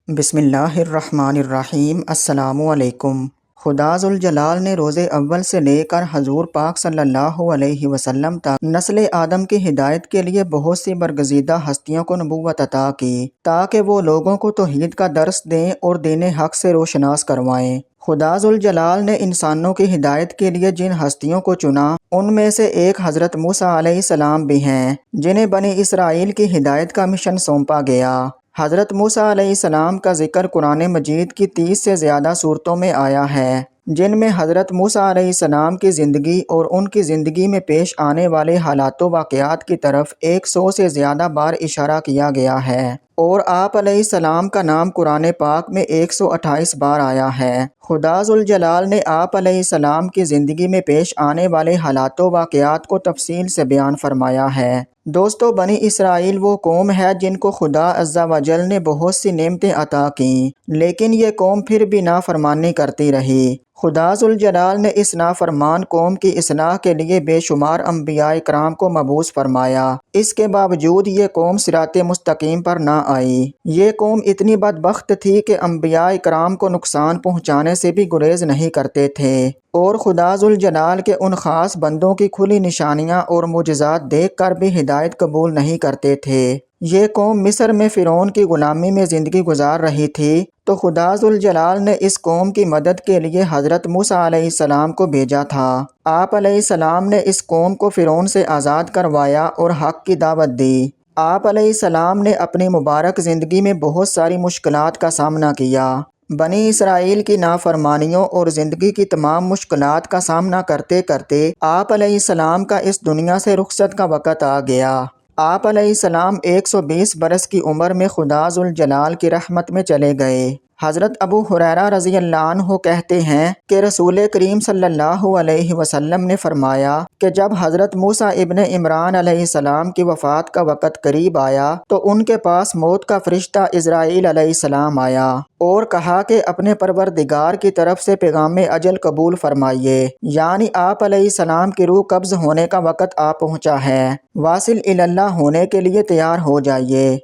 بسم اللہ الرحمن الرحیم۔ السلام علیکم۔ خدا ذوالجلال نے روز اول سے لے کر حضور پاک صلی اللہ علیہ وسلم تک نسل آدم کی ہدایت کے لیے بہت سی برگزیدہ ہستیوں کو نبوت عطا کی تاکہ وہ لوگوں کو توحید کا درس دیں اور دین حق سے روشناس کروائیں۔ خدا ذوالجلال نے انسانوں کی ہدایت کے لیے جن ہستیوں کو چنا ان میں سے ایک حضرت موسیٰ علیہ السلام بھی ہیں، جنہیں بنی اسرائیل کی ہدایت کا مشن سونپا گیا۔ حضرت موسیٰ علیہ السلام کا ذکر قرآن مجید کی 30 سے زیادہ صورتوں میں آیا ہے، جن میں حضرت موسیٰ علیہ السلام کی زندگی اور ان کی زندگی میں پیش آنے والے حالات و واقعات کی طرف 100 سے زیادہ بار اشارہ کیا گیا ہے، اور آپ علیہ السلام کا نام قرآن پاک میں 128 بار آیا ہے۔ خدا ذوالجلال نے آپ علیہ السلام کی زندگی میں پیش آنے والے حالات و واقعات کو تفصیل سے بیان فرمایا ہے۔ دوستو، بنی اسرائیل وہ قوم ہے جن کو خدا عز و جل نے بہت سی نعمتیں عطا کیں، لیکن یہ قوم پھر بھی نافرمانی کرتی رہی۔ خدا ذوالجلال نے اس نافرمان قوم کی اصلاح کے لیے بے شمار انبیاء کرام کو مبعوث فرمایا، اس کے باوجود یہ قوم صراط مستقیم پر نہ آئی۔ یہ قوم اتنی بدبخت تھی کہ انبیاء کرام کو نقصان پہنچانے سے بھی گریز نہیں کرتے تھے، اور خدا ذوالجلال کے ان خاص بندوں کی کھلی نشانیاں اور معجزات دیکھ کر بھی ہدایت قبول نہیں کرتے تھے۔ یہ قوم مصر میں فرعون کی غلامی میں زندگی گزار رہی تھی، تو خدا ذوالجلال نے اس قوم کی مدد کے لیے حضرت موسیٰ علیہ السلام کو بھیجا تھا۔ آپ علیہ السلام نے اس قوم کو فرعون سے آزاد کروایا اور حق کی دعوت دی۔ آپ علیہ السلام نے اپنی مبارک زندگی میں بہت ساری مشکلات کا سامنا کیا۔ بنی اسرائیل کی نافرمانیوں اور زندگی کی تمام مشکلات کا سامنا کرتے کرتے آپ علیہ السلام کا اس دنیا سے رخصت کا وقت آ گیا۔ آپ علیہ السلام 120 برس کی عمر میں خدا ذوالجلال کی رحمت میں چلے گئے۔ حضرت ابو ہریرہ رضی اللہ عنہ کہتے ہیں کہ رسول کریم صلی اللہ علیہ وسلم نے فرمایا کہ جب حضرت موسیٰ ابن عمران علیہ السلام کی وفات کا وقت قریب آیا تو ان کے پاس موت کا فرشتہ عزرائیل علیہ السلام آیا اور کہا کہ اپنے پروردگار کی طرف سے پیغام اجل قبول فرمائیے، یعنی آپ علیہ السلام کی روح قبض ہونے کا وقت آ پہنچا ہے، واصل اللہ ہونے کے لیے تیار ہو جائیے۔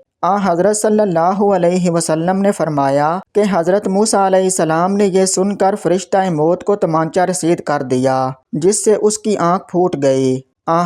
حضرت صلی اللہ علیہ وسلم نے فرمایا کہ حضرت موسیٰ علیہ السلام نے یہ سن کر فرشتہ موت کو تمانچہ رسید کر دیا، جس سے اس کی آنکھ پھوٹ گئی۔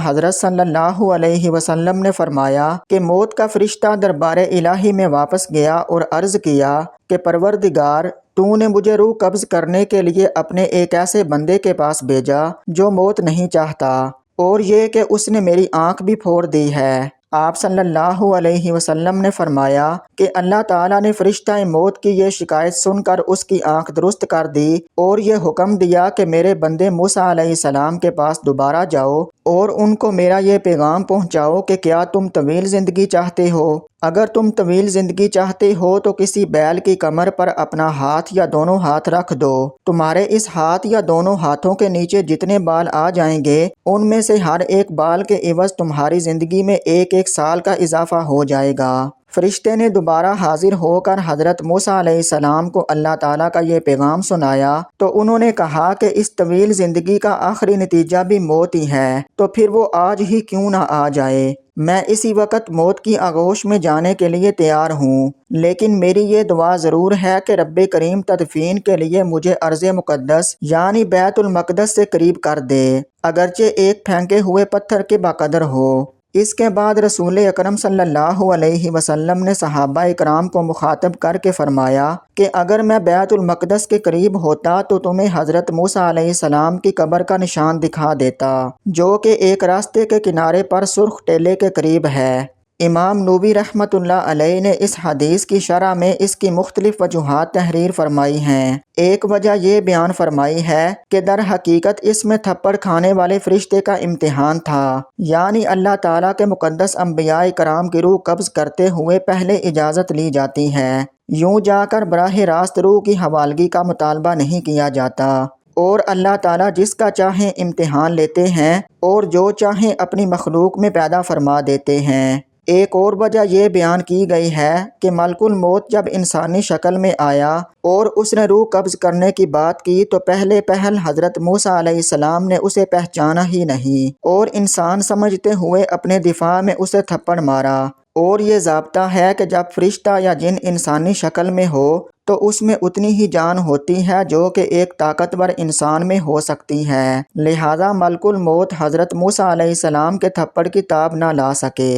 حضرت صلی اللہ علیہ وسلم نے فرمایا کہ موت کا فرشتہ دربار الہی میں واپس گیا اور عرض کیا کہ پروردگار، تو نے مجھے روح قبض کرنے کے لیے اپنے ایک ایسے بندے کے پاس بھیجا جو موت نہیں چاہتا، اور یہ کہ اس نے میری آنکھ بھی پھوڑ دی ہے۔ آپ صلی اللہ علیہ وسلم نے فرمایا کہ اللہ تعالیٰ نے فرشتہ موت کی یہ شکایت سن کر اس کی آنکھ درست کر دی اور یہ حکم دیا کہ میرے بندے موسیٰ علیہ السلام کے پاس دوبارہ جاؤ اور ان کو میرا یہ پیغام پہنچاؤ کہ کیا تم طویل زندگی چاہتے ہو؟ اگر تم طویل زندگی چاہتے ہو تو کسی بیل کی کمر پر اپنا ہاتھ یا دونوں ہاتھ رکھ دو، تمہارے اس ہاتھ یا دونوں ہاتھوں کے نیچے جتنے بال آ جائیں گے ان میں سے ہر ایک بال کے عوض تمہاری زندگی میں ایک سال کا اضافہ ہو جائے گا۔ فرشتے نے دوبارہ حاضر ہو کر حضرت موسیٰ علیہ السلام کو اللہ تعالیٰ کا یہ پیغام سنایا تو انہوں نے کہا کہ اس طویل زندگی کا آخری نتیجہ بھی موت ہی ہے، تو پھر وہ آج ہی کیوں نہ آ جائے؟ میں اسی وقت موت کی آغوش میں جانے کے لیے تیار ہوں، لیکن میری یہ دعا ضرور ہے کہ رب کریم تدفین کے لیے مجھے ارض مقدس یعنی بیت المقدس سے قریب کر دے، اگرچہ ایک پھینکے ہوئے پتھر کے بقدر ہو۔ اس کے بعد رسول اکرم صلی اللہ علیہ وسلم نے صحابہ اکرام کو مخاطب کر کے فرمایا کہ اگر میں بیت المقدس کے قریب ہوتا تو تمہیں حضرت موسیٰ علیہ السلام کی قبر کا نشان دکھا دیتا، جو کہ ایک راستے کے کنارے پر سرخ ٹیلے کے قریب ہے۔ امام نووی رحمۃ اللہ علیہ نے اس حدیث کی شرح میں اس کی مختلف وجوہات تحریر فرمائی ہیں۔ ایک وجہ یہ بیان فرمائی ہے کہ در حقیقت اس میں تھپڑ کھانے والے فرشتے کا امتحان تھا، یعنی اللہ تعالیٰ کے مقدس انبیاء کرام کی روح قبض کرتے ہوئے پہلے اجازت لی جاتی ہے، یوں جا کر براہ راست روح کی حوالگی کا مطالبہ نہیں کیا جاتا، اور اللہ تعالیٰ جس کا چاہیں امتحان لیتے ہیں اور جو چاہیں اپنی مخلوق میں پیدا فرما دیتے ہیں۔ ایک اور وجہ یہ بیان کی گئی ہے کہ ملک الموت جب انسانی شکل میں آیا اور اس نے روح قبض کرنے کی بات کی تو پہل حضرت موسیٰ علیہ السلام نے اسے پہچانا ہی نہیں اور انسان سمجھتے ہوئے اپنے دفاع میں اسے تھپڑ مارا اور یہ ضابطہ ہے کہ جب فرشتہ یا جن انسانی شکل میں ہو تو اس میں اتنی ہی جان ہوتی ہے جو کہ ایک طاقتور انسان میں ہو سکتی ہے، لہٰذا ملک الموت حضرت موسیٰ علیہ السلام کے تھپڑ کی تاب نہ لا سکے۔